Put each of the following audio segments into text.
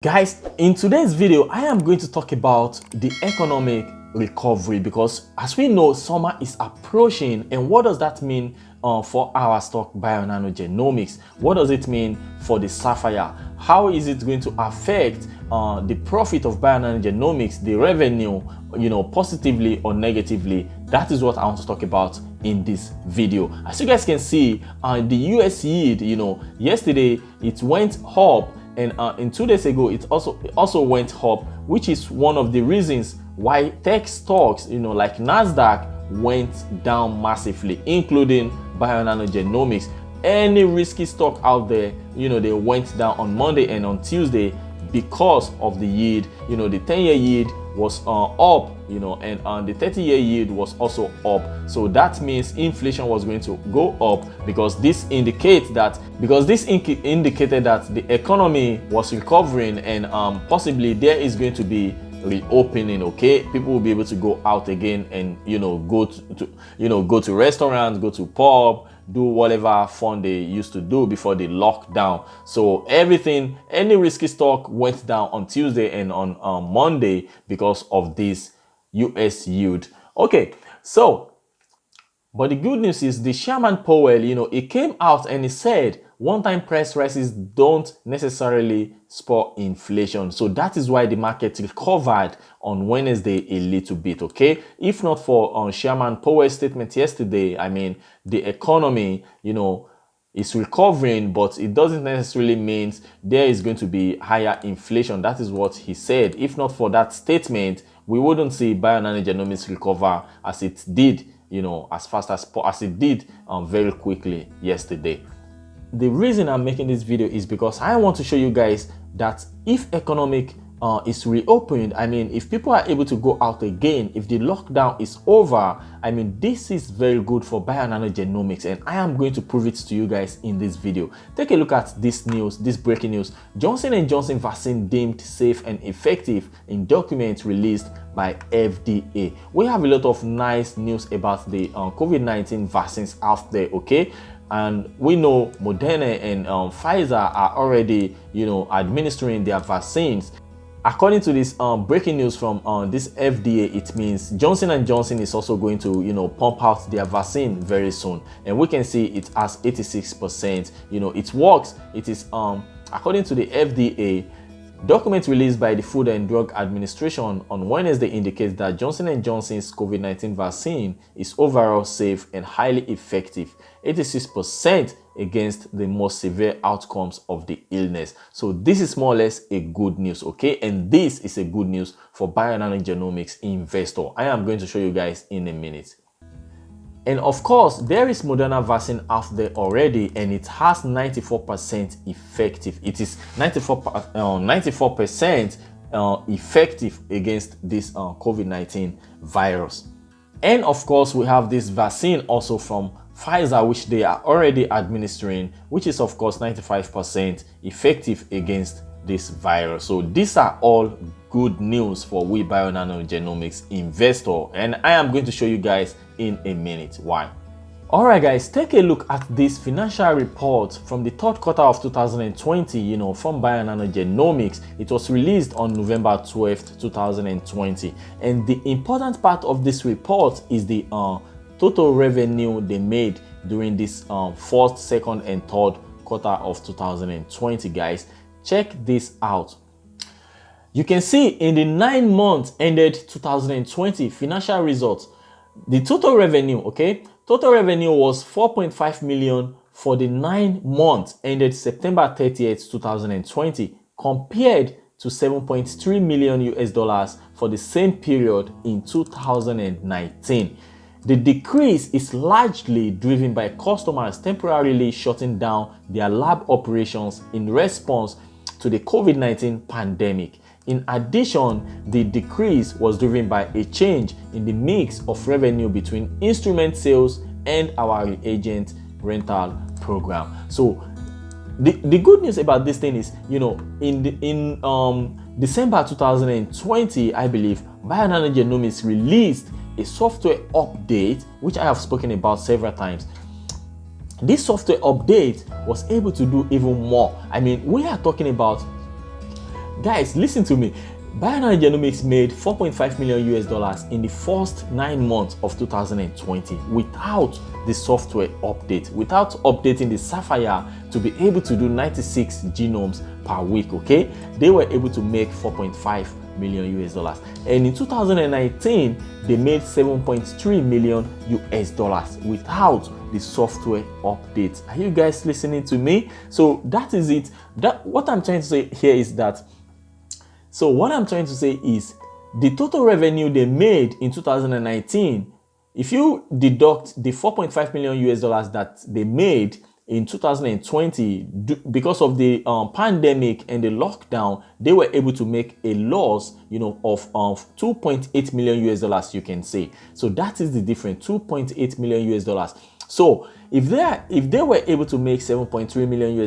Guys, in today's video, I am going to talk about the economic recovery because as we know, summer is approaching. And what does that mean for our stock BioNano Genomics? What does it mean for the Saphyr? How is it going to affect the profit of BioNano Genomics, the revenue, positively or negatively? That is what I want to talk about in this video. As you guys can see, the US yield, yesterday it went up. And 2 days ago, it also went up, which is one of the reasons why tech stocks, like Nasdaq, went down massively, including BioNano Genomics. Any risky stock out there, they went down on Monday and on Tuesday because of the yield. The 10-year yield was up, and the 30-year yield was also up. So that means inflation was going to go up because this indicated that the economy was recovering and possibly there is going to be reopening. Okay, people will be able to go out again and go to restaurants, go to pub, do whatever fun they used to do before the lockdown. So any risky stock went down on Tuesday and on Monday because of this US yield. Okay, so but the good news is the Chairman Powell, he came out and he said one-time price rises don't necessarily spur inflation. So that is why the market recovered on Wednesday a little bit, okay? If not for Chairman Powell's statement yesterday, the economy, is recovering, but it doesn't necessarily mean there is going to be higher inflation. That is what he said. If not for that statement, we wouldn't see BioNano Genomics recover as it did, as fast as it did very quickly yesterday. The reason I'm making this video is because I want to show you guys that if economic is reopened, if people are able to go out again, if the lockdown is over, this is very good for BioNano Genomics, and I am going to prove it to you guys in this video. Take a look at this breaking news. Johnson & Johnson vaccine deemed safe and effective in documents released by FDA. We have a lot of nice news about the COVID-19 vaccines out there, okay? And we know Moderna and Pfizer are already, administering their vaccines. According to this breaking news from this FDA, it means Johnson & Johnson is also going to, pump out their vaccine very soon. And we can see it has 86%. It works. It is, according to the FDA, documents released by the Food and Drug Administration on Wednesday indicates that Johnson & Johnson's COVID-19 vaccine is overall safe and highly effective, 86% against the most severe outcomes of the illness. So this is more or less a good news, okay? And this is a good news for BioNano Genomics investor. I am going to show you guys in a minute. And of course, there is Moderna vaccine out there already, and it has 94% effective. It is 94% effective against this COVID-19 virus. And of course, we have this vaccine also from Pfizer, which they are already administering, which is of course 95% effective against this virus. So these are all good news for we BioNano Genomics investor, and I am going to show you guys in a minute why. Alright guys, take a look at this financial report from the third quarter of 2020, from BioNano Genomics. It was released on November 12th, 2020. And the important part of this report is the total revenue they made during this first, second, and third quarter of 2020, guys. Check this out. You can see in the 9 months ended 2020 financial results, the total revenue, okay? Total revenue was 4.5 million for the 9 months ended September 30th, 2020, compared to 7.3 million US dollars for the same period in 2019. The decrease is largely driven by customers temporarily shutting down their lab operations in response to the COVID-19 pandemic. In addition, the decrease was driven by a change in the mix of revenue between instrument sales and our reagent rental program. So the good news about this thing is, in December 2020, I believe, BioNano Genomics released a software update, which I have spoken about several times. This software update was able to do even more. We are talking about Guys, listen to me. BioNano Genomics made $4.5 million in the first 9 months of 2020 without the software update, without updating the Saphyr to be able to do 96 genomes per week. Okay, they were able to make $4.5 million. And in 2019, they made $7.3 million without the software update. Are you guys listening to me? So that is it. What I'm trying to say here is that, so what I'm trying to say is the total revenue they made in 2019, if you deduct the $4.5 million that they made in 2020, because of the pandemic and the lockdown, they were able to make a loss, of $2.8 million, you can say. So that is the difference, $2.8 million. So if they were able to make $7.3 million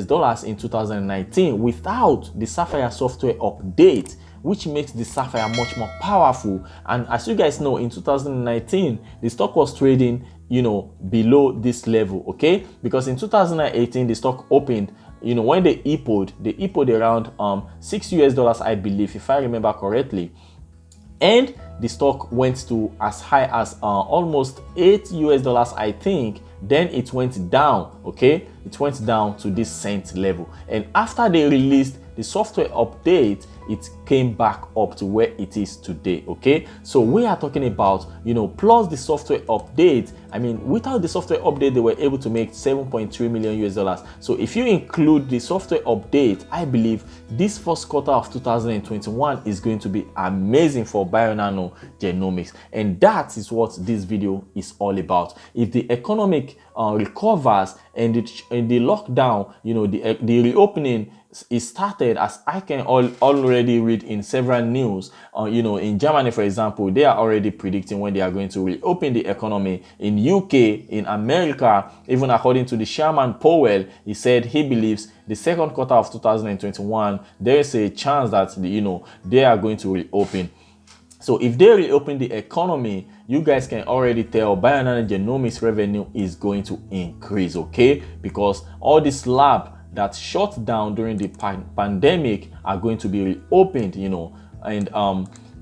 in 2019 without the Saphyr software update, which makes the Saphyr much more powerful, and as you guys know, in 2019 the stock was trading below this level, okay? Because in 2018 the stock opened, when they EPO'd around $6, I believe, if I remember correctly, and the stock went to as high as almost $8, I think. Then it went down, okay? It went down to this cent level, and after they released the software update, it came back up to where it is today, okay? So we are talking about, plus the software update. I mean, without the software update, they were able to make $7.3 million. So if you include the software update, I believe this first quarter of 2021 is going to be amazing for BioNano Genomics. And that is what this video is all about. If the economic recovers and the lockdown, the reopening is started, as I can already read in several news, in Germany, for example, they are already predicting when they are going to reopen the economy. In UK, in America, even according to the chairman Powell, he said he believes the second quarter of 2021, there is a chance that, they are going to reopen. So if they reopen the economy, you guys can already tell BioNano Genomics revenue is going to increase, okay? Because all this lab that shut down during the pandemic are going to be reopened, and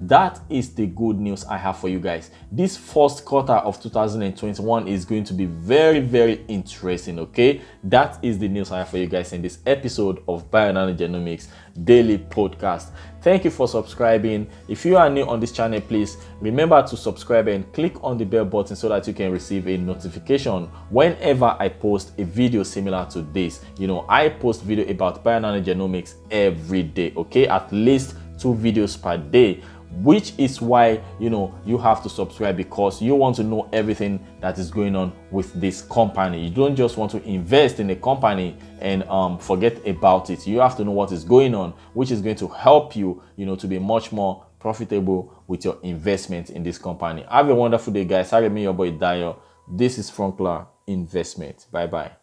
that is the good news I have for you guys. This first quarter of 2021 is going to be very, very interesting, okay? That is the news I have for you guys in this episode of BioNano Genomics Daily Podcast. Thank you for subscribing. If you are new on this channel, please remember to subscribe and click on the bell button so that you can receive a notification whenever I post a video similar to this. I post video about BioNano Genomics every day, okay? At least 2 videos per day, which is why you have to subscribe, because you want to know everything that is going on with this company. You don't just want to invest in a company and forget about it. You have to know what is going on, which is going to help you to be much more profitable with your investment in this company. Have a wonderful day, guys. I remain your boy Dayo. This is Frontline Investment. Bye bye.